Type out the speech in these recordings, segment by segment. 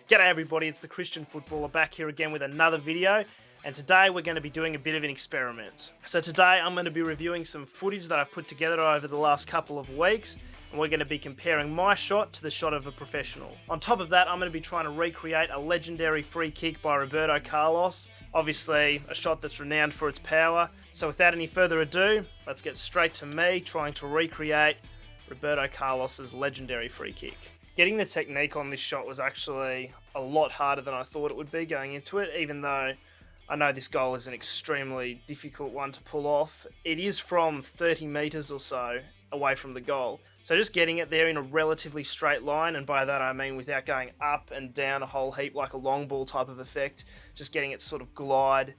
G'day everybody, it's the Christian Footballer back here again with another video, and today we're going to be doing a bit of an experiment. So today I'm going to be reviewing some footage that I've put together over the last couple of weeks, and we're going to be comparing my shot to the shot of a professional. On top of that, I'm going to be trying to recreate a legendary free kick by Roberto Carlos, obviously a shot that's renowned for its power. So without any further ado, let's get straight to me trying to recreate Roberto Carlos's legendary free kick. Getting the technique on this shot was actually a lot harder than I thought it would be going into it, even though I know this goal is an extremely difficult one to pull off. It is from 30 metres or so away from the goal. So just getting it there in a relatively straight line, and by that I mean without going up and down a whole heap like a long ball type of effect, just getting it sort of glide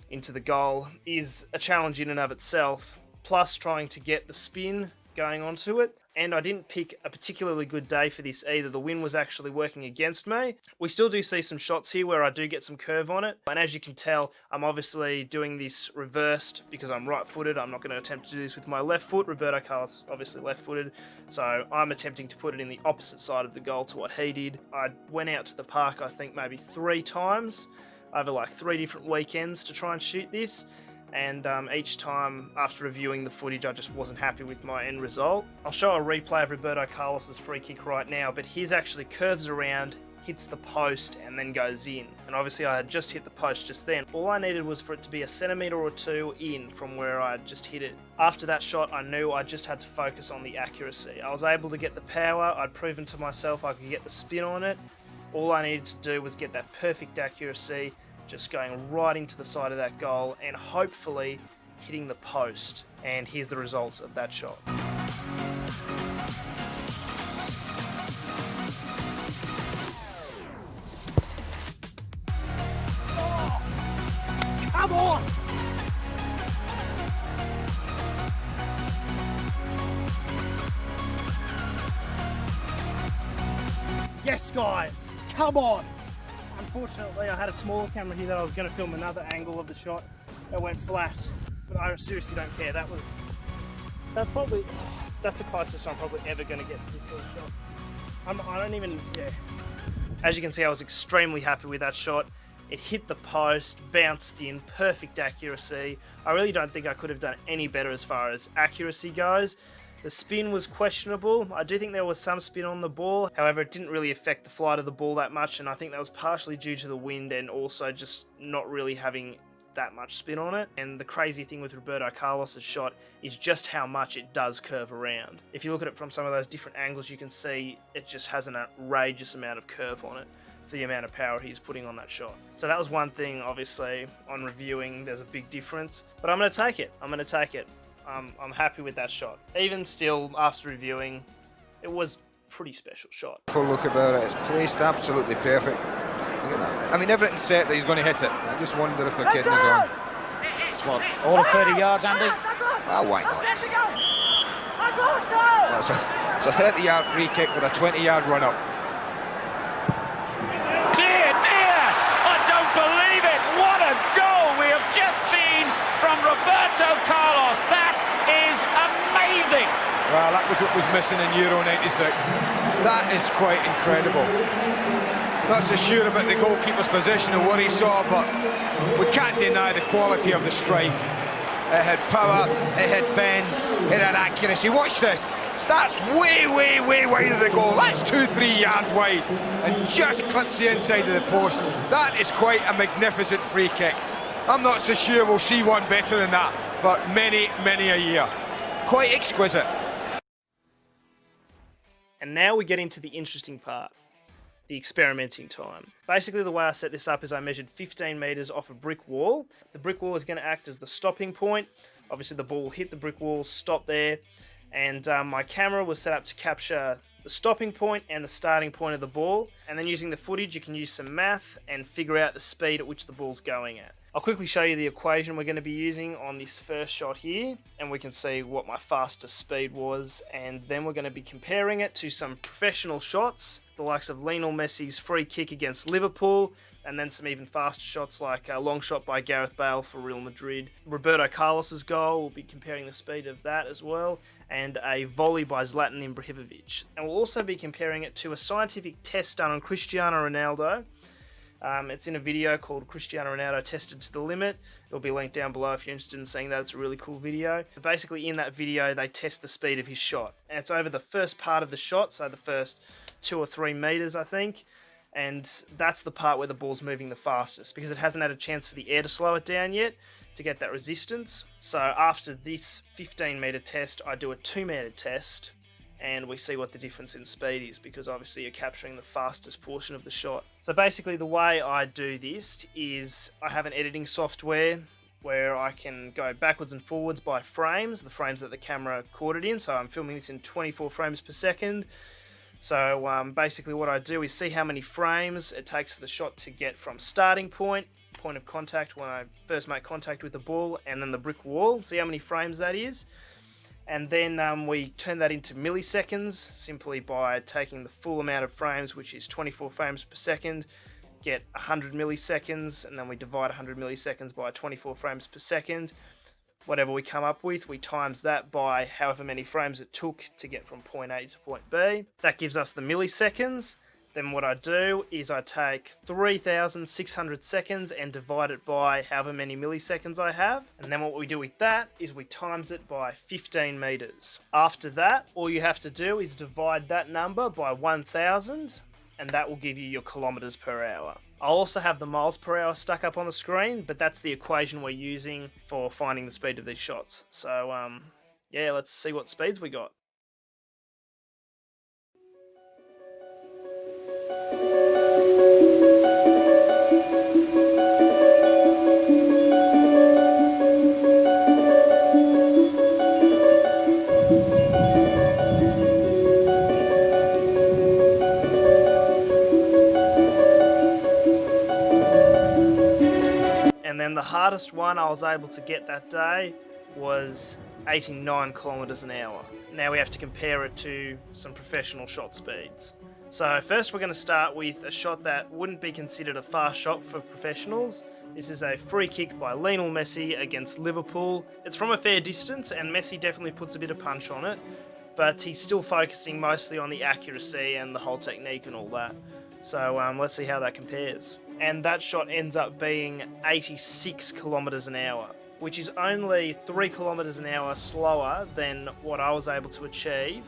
into the goal is a challenge in and of itself, plus trying to get the spin going onto it. And I didn't pick a particularly good day for this either. The wind was actually working against me. We still do see some shots here where I do get some curve on it. And as you can tell, I'm obviously doing this reversed because I'm right-footed. I'm not going to attempt to do this with my left foot. Roberto Carlos obviously left-footed. So I'm attempting to put it in the opposite side of the goal to what he did. I went out to the park, I think maybe 3 times over like 3 different weekends to try and shoot this. And each time after reviewing the footage I just wasn't happy with my end result. I'll show a replay of Roberto Carlos's free kick right now, but his actually curves around, hits the post and then goes in. And obviously I had just hit the post just then. All I needed was for it to be a centimetre or 2 in from where I had just hit it. After that shot I knew I just had to focus on the accuracy. I was able to get the power, I'd proven to myself I could get the spin on it. All I needed to do was get that perfect accuracy, just going right into the side of that goal and hopefully hitting the post. And here's the results of that shot. Oh, come on! Yes, guys, come on! Unfortunately, I had a smaller camera here that I was going to film another angle of the shot that went flat, but I seriously don't care. That's the closest I'm probably ever going to get to this sort of shot. I don't even, yeah. As you can see, I was extremely happy with that shot. It hit the post, bounced in, perfect accuracy. I really don't think I could have done any better as far as accuracy goes. The spin was questionable. I do think there was some spin on the ball. However, it didn't really affect the flight of the ball that much, and I think that was partially due to the wind and also just not really having that much spin on it. And the crazy thing with Roberto Carlos's shot is just how much it does curve around. If you look at it from some of those different angles, you can see it just has an outrageous amount of curve on it for the amount of power he's putting on that shot. So that was one thing, obviously, on reviewing, there's a big difference. But I'm going to take it. I'm happy with that shot. Even still, after reviewing, it was a pretty special shot. Full look about it, it's placed absolutely perfect. Look at that. I mean, everything's set that he's going to hit it. I just wonder if they're kidding us on. It's what, all of 30 yards, Andy? Ah, why not? Well, it's a 30-yard free kick with a 20-yard run-up. Dear, I don't believe it! What a goal we have just seen from Roberto Carlos. That is amazing! Well, that was what was missing in Euro 96. That is quite incredible. Not so sure about the goalkeeper's position and what he saw, but we can't deny the quality of the strike. It had power, it had bend, it had accuracy. Watch this. Starts way wide of the goal. That's 2-3 yards wide and just clips the inside of the post. That is quite a magnificent free kick. I'm not so sure we'll see one better than that for many a year. Quite exquisite. And now we get into the interesting part, the experimenting time. Basically, the way I set this up is I measured 15 metres off a brick wall. The brick wall is going to act as the stopping point. Obviously, the ball will hit the brick wall, stop there, and my camera was set up to capture the stopping point and the starting point of the ball. And then using the footage, you can use some math and figure out the speed at which the ball's going at. I'll quickly show you the equation we're going to be using on this first shot here, and we can see what my fastest speed was, and then we're going to be comparing it to some professional shots, the likes of Lionel Messi's free kick against Liverpool, and then some even faster shots like a long shot by Gareth Bale for Real Madrid. Roberto Carlos's goal, we'll be comparing the speed of that as well, and a volley by Zlatan Ibrahimovic. And we'll also be comparing it to a scientific test done on Cristiano Ronaldo. It's in a video called Cristiano Ronaldo Tested to the Limit. It'll be linked down below if you're interested in seeing that. It's a really cool video. But basically in that video they test the speed of his shot. And it's over the first part of the shot, so the first 2 or 3 meters I think. And that's the part where the ball's moving the fastest because it hasn't had a chance for the air to slow it down yet to get that resistance. So after this 15-meter test, I do a 2-meter test and we see what the difference in speed is because obviously you're capturing the fastest portion of the shot. So basically the way I do this is I have an editing software where I can go backwards and forwards by frames, the frames that the camera caught it in. So I'm filming this in 24 frames per second. So basically what I do is see how many frames it takes for the shot to get from starting point of contact when I first make contact with the ball, and then the brick wall, see how many frames that is. And then we turn that into milliseconds simply by taking the full amount of frames, which is 24 frames per second, get 100 milliseconds, and then we divide 100 milliseconds by 24 frames per second. Whatever we come up with, we times that by however many frames it took to get from point A to point B. That gives us the milliseconds. Then what I do is I take 3,600 seconds and divide it by however many milliseconds I have. And then what we do with that is we times it by 15 meters. After that, all you have to do is divide that number by 1,000 and that will give you your kilometers per hour. I'll also have the miles per hour stuck up on the screen, but that's the equation we're using for finding the speed of these shots. So yeah, let's see what speeds we got. And then the hardest one I was able to get that day was 89 kilometers an hour. Now we have to compare it to some professional shot speeds. So first we're going to start with a shot that wouldn't be considered a fast shot for professionals. This is a free kick by Lionel Messi against Liverpool. It's from a fair distance and Messi definitely puts a bit of punch on it, but he's still focusing mostly on the accuracy and the whole technique and all that. So let's see how that compares. And that shot ends up being 86 kilometers an hour, which is only 3 kilometers an hour slower than what I was able to achieve.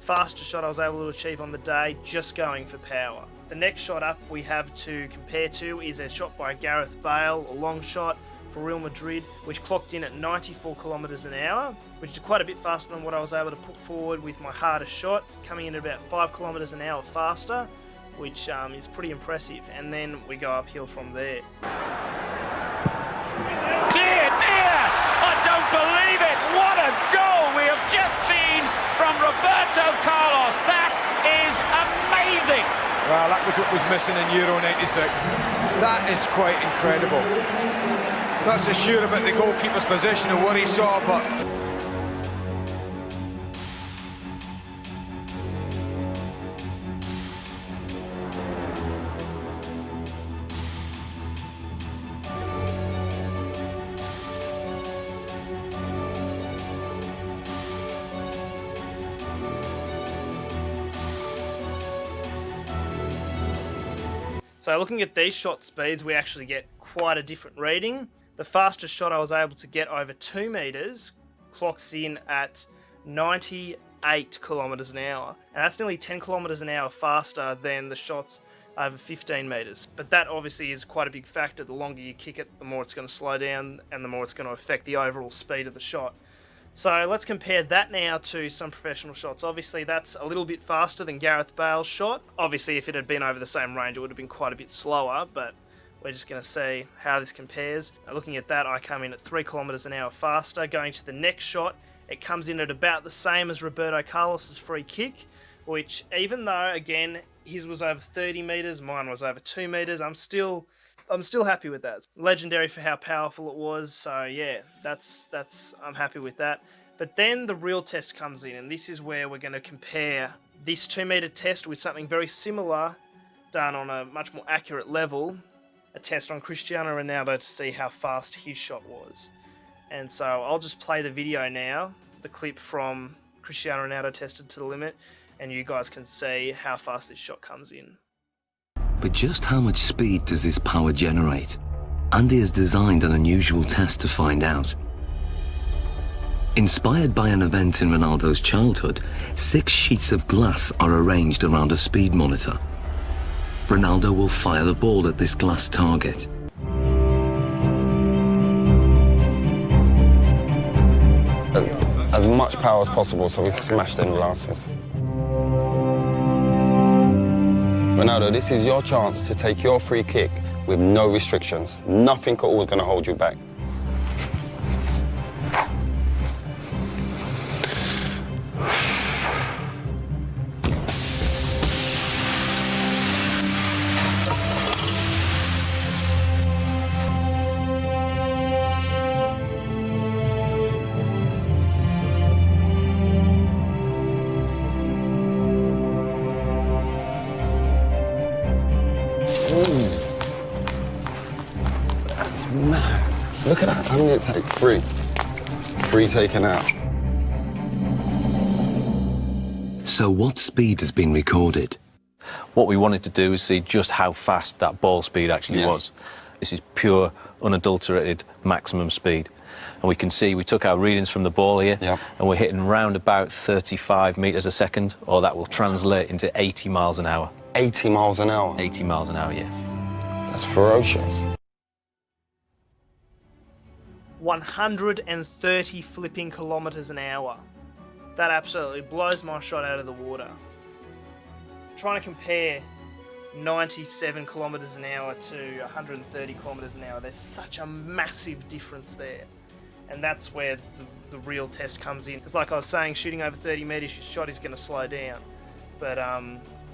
Fastest shot I was able to achieve on the day just going for power. The next shot up we have to compare to is a shot by Gareth Bale, a long shot for Real Madrid, which clocked in at 94 kilometers an hour, which is quite a bit faster than what I was able to put forward with my hardest shot, coming in at about 5 kilometers an hour faster, which is pretty impressive. And then we go uphill from there. Dear, I don't believe it. What a goal we have just seen from Roberto Carlos. That is amazing. Well, that was what was missing in Euro 96. That is quite incredible. Not so sure about the goalkeeper's position and what he saw, but So looking at these shot speeds, we actually get quite a different reading. The fastest shot I was able to get over 2 meters clocks in at 98 kilometers an hour. And that's nearly 10 kilometers an hour faster than the shots over 15 meters. But that obviously is quite a big factor. The longer you kick it, the more it's going to slow down and the more it's going to affect the overall speed of the shot. So let's compare that now to some professional shots. Obviously that's a little bit faster than Gareth Bale's shot. Obviously if it had been over the same range it would have been quite a bit slower, but we're just going to see how this compares. Now, looking at that, I come in at 3 kilometers an hour faster. Going to the next shot, it comes in at about the same as Roberto Carlos's free kick, which even though again his was over 30 meters, mine was over 2 meters, I'm still happy with that. It's legendary for how powerful it was, so yeah, I'm happy with that. But then the real test comes in, and this is where we're going to compare this 2 meter test with something very similar done on a much more accurate level, a test on Cristiano Ronaldo to see how fast his shot was. And so I'll just play the video now, the clip from Cristiano Ronaldo tested to the limit, and you guys can see how fast this shot comes in. But just how much speed does this power generate? Andy has designed an unusual test to find out. Inspired by an event in Ronaldo's childhood, 6 sheets of glass are arranged around a speed monitor. Ronaldo will fire the ball at this glass target. As much power as possible so we can smash them glasses. Ronaldo, this is your chance to take your free kick with no restrictions. Nothing at all is going to hold you back. That's mad. Look at that. How many did it take? 3. 3 taken out. So what speed has been recorded? What we wanted to do is see just how fast that ball speed actually was. This is pure, unadulterated maximum speed. And we can see we took our readings from the ball here, and we're hitting round about 35 metres a second, or that will translate into 80 miles an hour. 80 miles an hour? 80 miles an hour, yeah. That's ferocious. 130 flipping kilometers an hour. That absolutely blows my shot out of the water. Trying to compare 97 kilometers an hour to 130 kilometers an hour, there's such a massive difference there. And that's where the real test comes in. It's like I was saying, shooting over 30 meters, your shot is going to slow down. But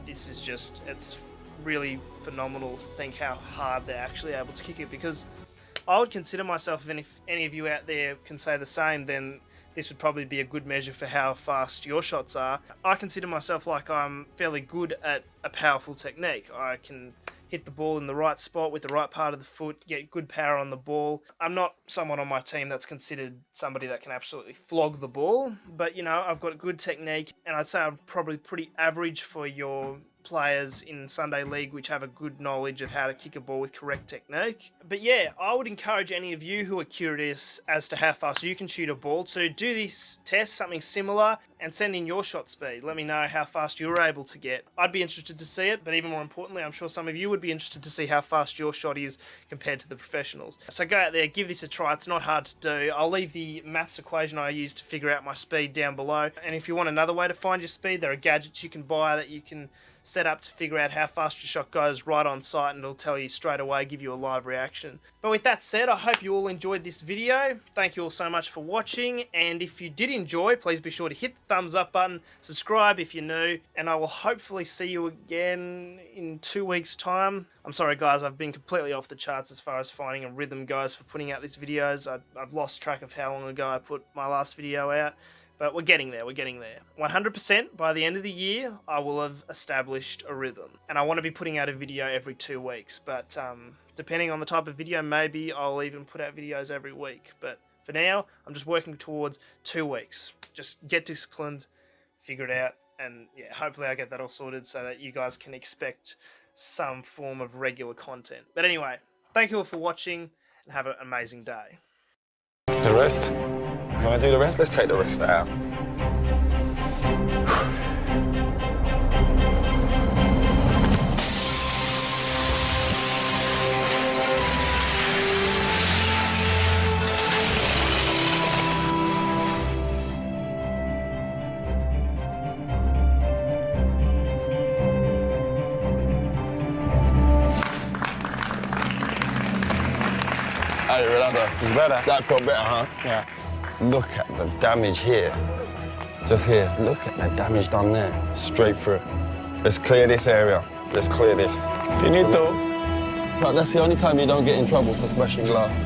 this is just, it's really phenomenal to think how hard they're actually able to kick it, because I would consider myself, and if any of you out there can say the same, then this would probably be a good measure for how fast your shots are. I consider myself like I'm fairly good at a powerful technique. I can hit the ball in the right spot with the right part of the foot, get good power on the ball. I'm not someone on my team that's considered somebody that can absolutely flog the ball, but you know, I've got good technique, and I'd say I'm probably pretty average for your players in Sunday League which have a good knowledge of how to kick a ball with correct technique. But yeah, I would encourage any of you who are curious as to how fast you can shoot a ball to do this test, something similar, and send in your shot speed. Let me know how fast you were able to get. I'd be interested to see it, but even more importantly, I'm sure some of you would be interested to see how fast your shot is compared to the professionals. So go out there, give this a try. It's not hard to do. I'll leave the maths equation I use to figure out my speed down below. And if you want another way to find your speed, there are gadgets you can buy that you can set up to figure out how fast your shot goes right on site, and it'll tell you straight away, give you a live reaction. But with that said, I hope you all enjoyed this video. Thank you all so much for watching, and if you did enjoy, please be sure to hit the thumbs up button, subscribe if you're new, and I will hopefully see you again in 2 weeks' time. I'm sorry guys, I've been completely off the charts as far as finding a rhythm goes for putting out these videos. I've lost track of how long ago I put my last video out. But we're getting there, 100% by the end of the year, I will have established a rhythm. And I want to be putting out a video every 2 weeks, but depending on the type of video, maybe I'll even put out videos every week. But for now, I'm just working towards 2 weeks. Just get disciplined, figure it out, and yeah, hopefully I get that all sorted so that you guys can expect some form of regular content. But anyway, thank you all for watching, and have an amazing day. The rest? You want to do the rest? Let's take the rest out. Hey, Ronaldo. It's better. That felt better, huh? Yeah. Look at the damage here. Just here. Look at the damage done there. Straight through. Let's clear this area. Let's clear this. Finito. But that's the only time you don't get in trouble for smashing glass.